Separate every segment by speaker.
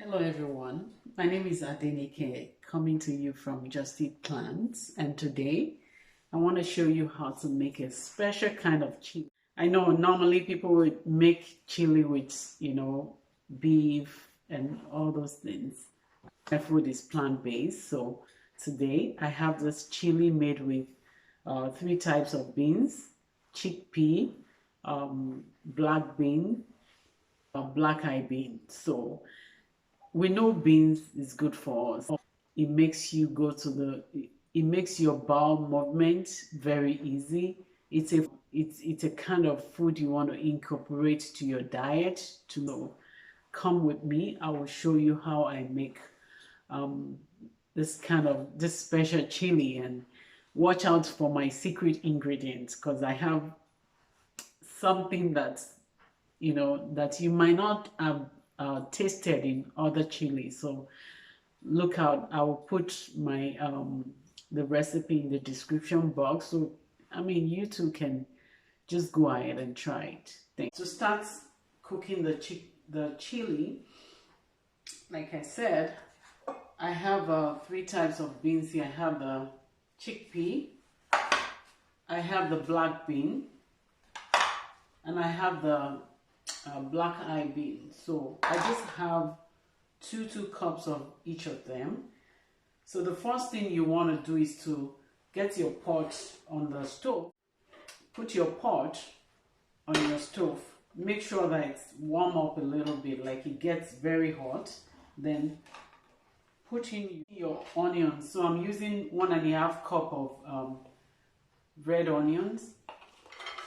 Speaker 1: Hello everyone, my name is Adenike, coming to you from Just Eat Plants, and today I want to show you how to make a special kind of chili. I know normally people would make chili with, beef and all those things. My food is plant-based, so today I have this chili made with three types of beans: chickpea, black bean, black eye bean. So we know beans is good for us. It makes you it makes your bowel movement very easy. It's a kind of food you want to incorporate to your diet. Come with me, I will show you how I make um, this special chili, and watch out for my secret ingredients because I have something that you might not have tasted in other chilies. So look out. I will put my the recipe in the description box. So you too can just go ahead and try it. To start cooking the chili, like I said, I have three types of beans here. I have the chickpea, I have the black bean, and I have the black eye bean. So I just have two cups of each of them. So the first thing you want to do is to get your pot on the stove. Put your pot on your stove. Make sure that it's warm up a little bit, like it gets very hot. Then put in your onions. So I'm using 1.5 cup of red onions.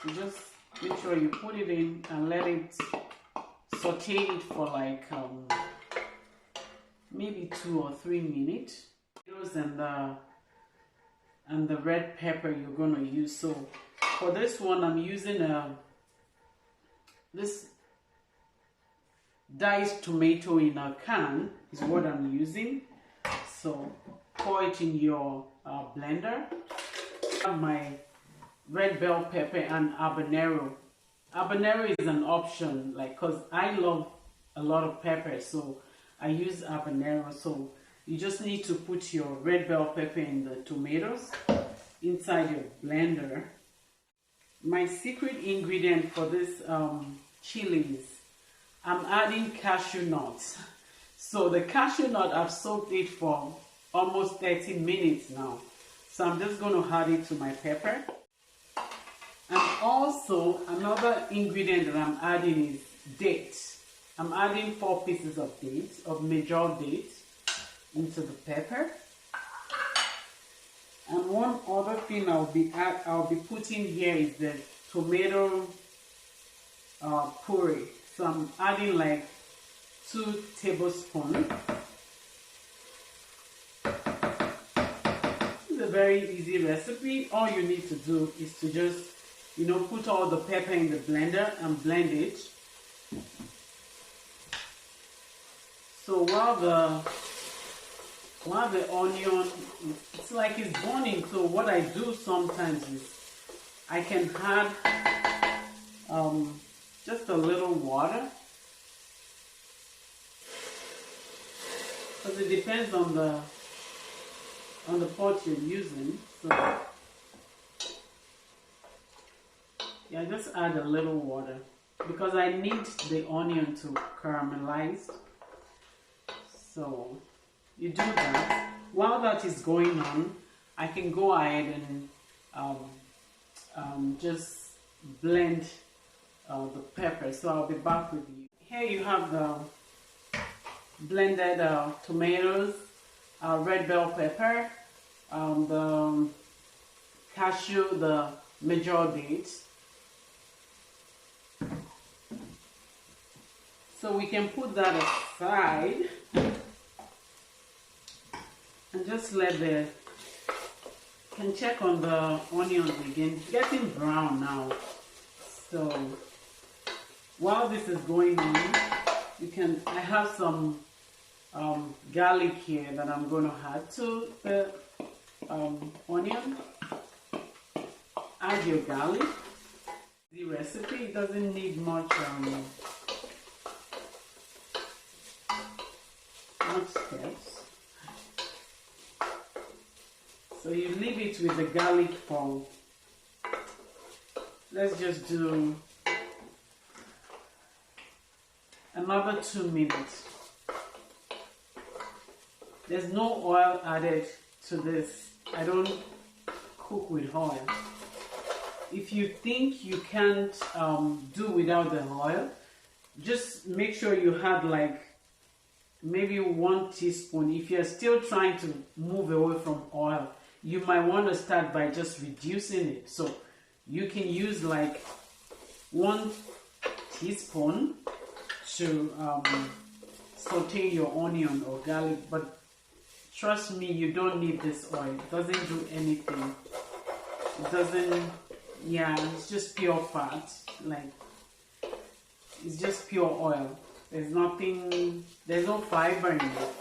Speaker 1: So just make sure you put it in and let it saute it for like maybe 2 or 3 minutes. And the red pepper you're going to use. So for this one, I'm using this diced tomato in a can is what I'm using. So pour it in your blender. I have my red bell pepper and habanero. Habanero is an option, because I love a lot of pepper, so I use habanero. So you just need to put your red bell pepper and the tomatoes inside your blender. My secret ingredient for this chili is I'm adding cashew nuts. So the cashew nut, I've soaked it for almost 30 minutes now. So I'm just going to add it to my pepper. And also another ingredient that I'm adding is dates. I'm adding 4 pieces of dates, of medjool dates, into the pepper. And one other thing I'll be putting here is the tomato puree. So I'm adding like 2 tablespoons. It's a very easy recipe. All you need to do is to just put all the pepper in the blender and blend it. So while the onion, it's like it's burning. So what I do sometimes is I can add just a little water, because it depends on the pot you're using. So yeah, just add a little water because I need the onion to caramelize. So you do that. While that is going on, I can go ahead and just blend the pepper. So I'll be back with you. Here you have the blended tomatoes, red bell pepper, the cashew, the medjool dates. So we can put that aside and just can check on the onions again. It's getting brown now. So while this is going on, I have some garlic here that I'm going to add to the onion. Add your garlic. The recipe, it doesn't need much much steps. So you leave it with the garlic for, let's just do another 2 minutes. There's no oil added to this. I don't cook with oil. If you think you can't do without the oil, just make sure you had like maybe 1 teaspoon. If you're still trying to move away from oil, you might want to start by just reducing it. So you can use like 1 teaspoon to saute your onion or garlic, but trust me, you don't need this oil. It doesn't do anything. It doesn't, yeah, it's just pure fat. Like, it's just pure oil. There's nothing, there's no fiber in it.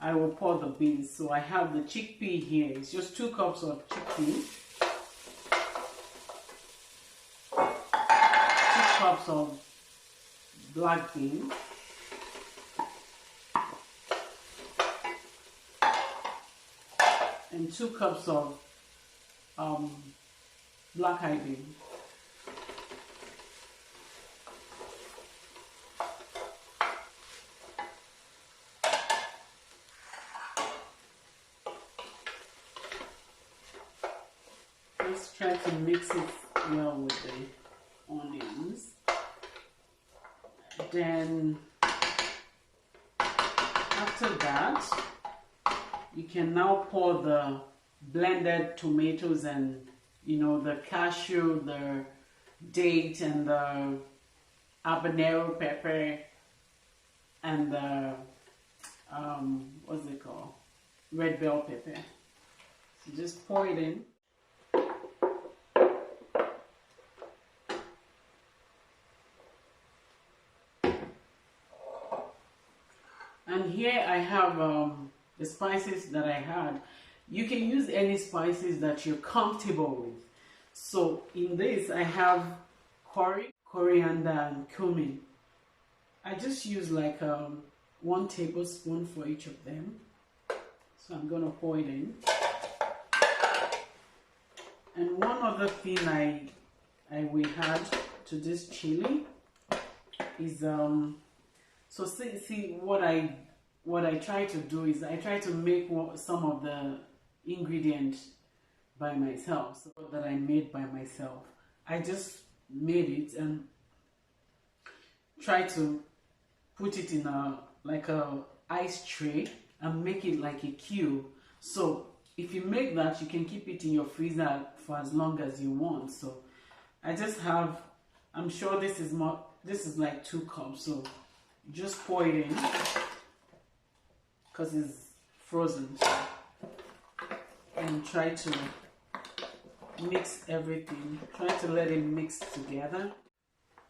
Speaker 1: I will pour the beans. So I have the chickpea here. It's just 2 cups of chickpea. 2 cups of black beans. And 2 cups of black eyed beans. Let's try to mix it well with the onions. Then after that, you can now pour the blended tomatoes and, you know, the cashew, the date, and the habanero pepper, and the what's it called, red bell pepper. So just pour it in. And here I have the spices that I had. You can use any spices that you're comfortable with. So in this I have coriander, and cumin. I just use like 1 tablespoon for each of them. So I'm gonna pour it in. And one other thing I will add to this chili is so see what I try to do is I try to make some of the ingredients by myself, so that I made by myself. I just made it and try to put it in like a ice tray and make it like a cube. So if you make that, you can keep it in your freezer for as long as you want. So I just have, I'm sure this is like 2 cups, so just pour it in because it's frozen, and try to mix everything. Try to let it mix together.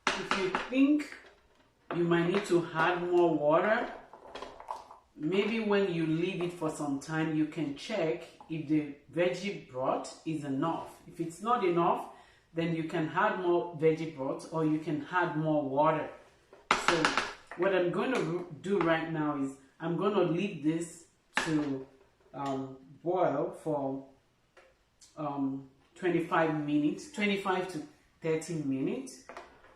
Speaker 1: If you think you might need to add more water, maybe when you leave it for some time, you can check if the veggie broth is enough. If it's not enough, then you can add more veggie broth, or you can add more water. So what I'm going to do right now is I'm going to leave this to boil for 25 minutes, 25 to 30 minutes.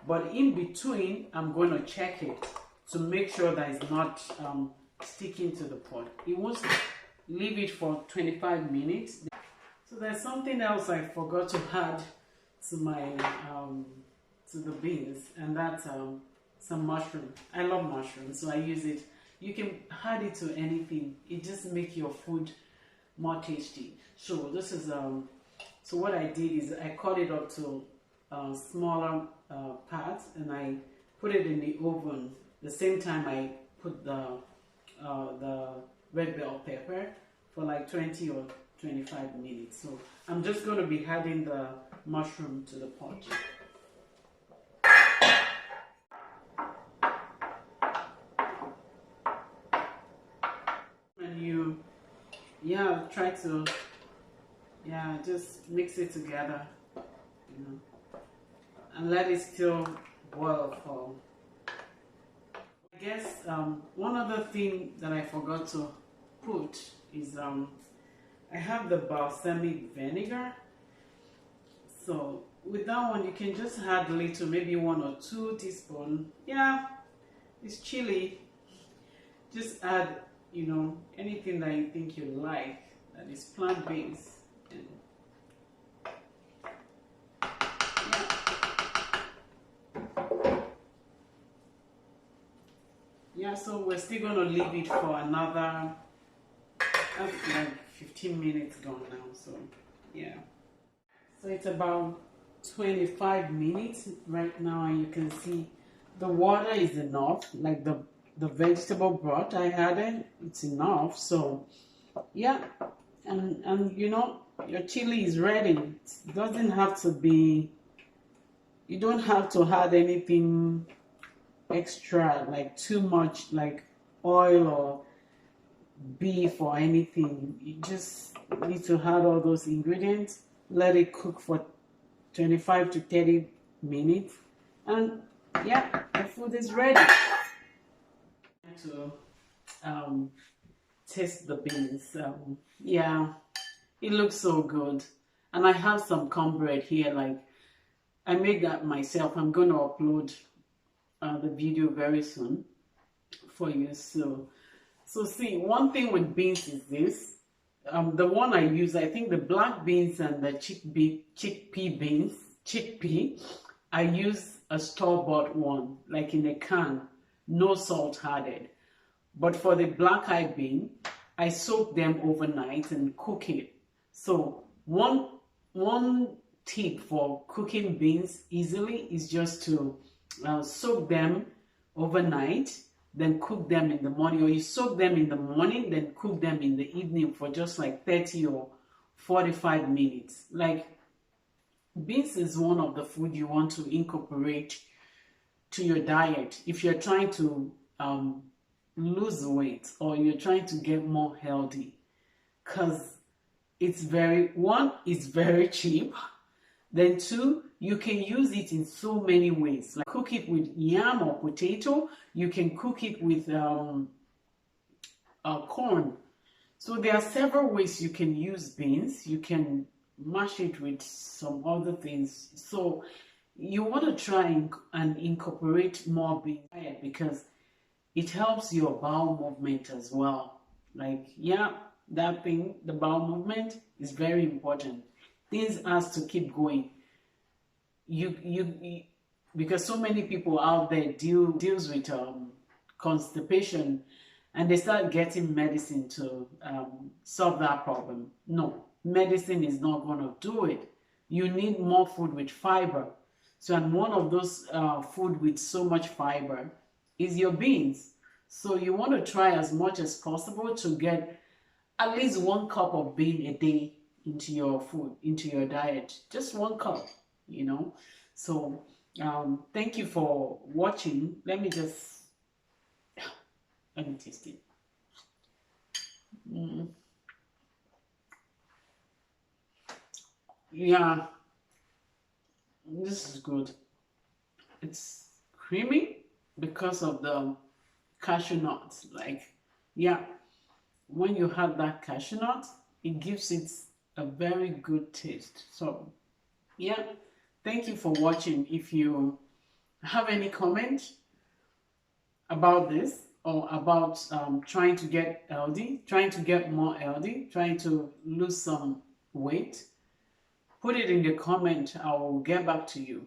Speaker 1: But in between, I'm going to check it to make sure that it's not sticking to the pot. It won't. Leave it for 25 minutes. So there's something else I forgot to add to my to the beans, and that's some mushroom. I love mushrooms, so I use it. You can add it to anything. It just makes your food more tasty. So this is so what I did is I cut it up to smaller parts, and I put it in the oven. The same time I put the red bell pepper for like 20 or 25 minutes. So I'm just going to be adding the mushroom to the pot. And you, try to, just mix it together, you know, and let it still boil for. I guess one other thing that I forgot to put is I have the balsamic vinegar. So with that one, you can just add a little, maybe 1 or 2 teaspoons. Yeah, it's chili. Just add, you know, anything that you think you like that is plant-based. And yeah, so we're still going to leave it for another, that's like 15 minutes gone now. So yeah. So it's about 25 minutes right now, and you can see the water is enough, like the vegetable broth I added, it's enough. So yeah, and you know, your chili is ready. It doesn't have to be, you don't have to add anything extra, like too much, like oil or beef or anything. You just need to add all those ingredients, let it cook for 25 to 30 minutes, and yeah, the food is ready. To taste the beans. Yeah, it looks so good. And I have some cornbread here, like I made that myself. I'm going to upload the video very soon for you. So see, one thing with beans is this. The one I use, I think the black beans and the chickpea, I use a store-bought one, like in a can, no salt added. But for the black eye bean, I soak them overnight and cook it. So one tip for cooking beans easily is just to soak them overnight, then cook them in the morning, or you soak them in the morning, then cook them in the evening for just like 30 or 45 minutes. Like, beans is one of the food you want to incorporate to your diet if you're trying to lose weight or you're trying to get more healthy, because it's very cheap. Then 2, you can use it in so many ways. Like cook it with yam or potato. You can cook it with corn. So there are several ways you can use beans. You can mash it with some other things. So you want to try and incorporate more beans because it helps your bowel movement as well. Like, yeah, that thing, the bowel movement is very important. Things has to keep going. You because so many people out there deals with constipation, and they start getting medicine to solve that problem. No, medicine is not going to do it. You need more food with fiber. So, and one of those food with so much fiber is your beans. So you want to try as much as possible to get at least 1 cup of bean a day into your food, into your diet. Just 1 cup, you know. So thank you for watching. Let me taste it. Yeah, this is good. It's creamy because of the cashew nuts. Like, yeah, when you have that cashew nut, it gives it a very good taste. So yeah, thank you for watching. If you have any comment about this or about trying to get healthy, trying to get more healthy, trying to lose some weight, put it in the comment. I will get back to you.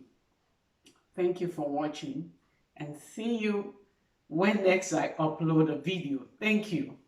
Speaker 1: Thank you for watching, and see you when next I upload a video. Thank you.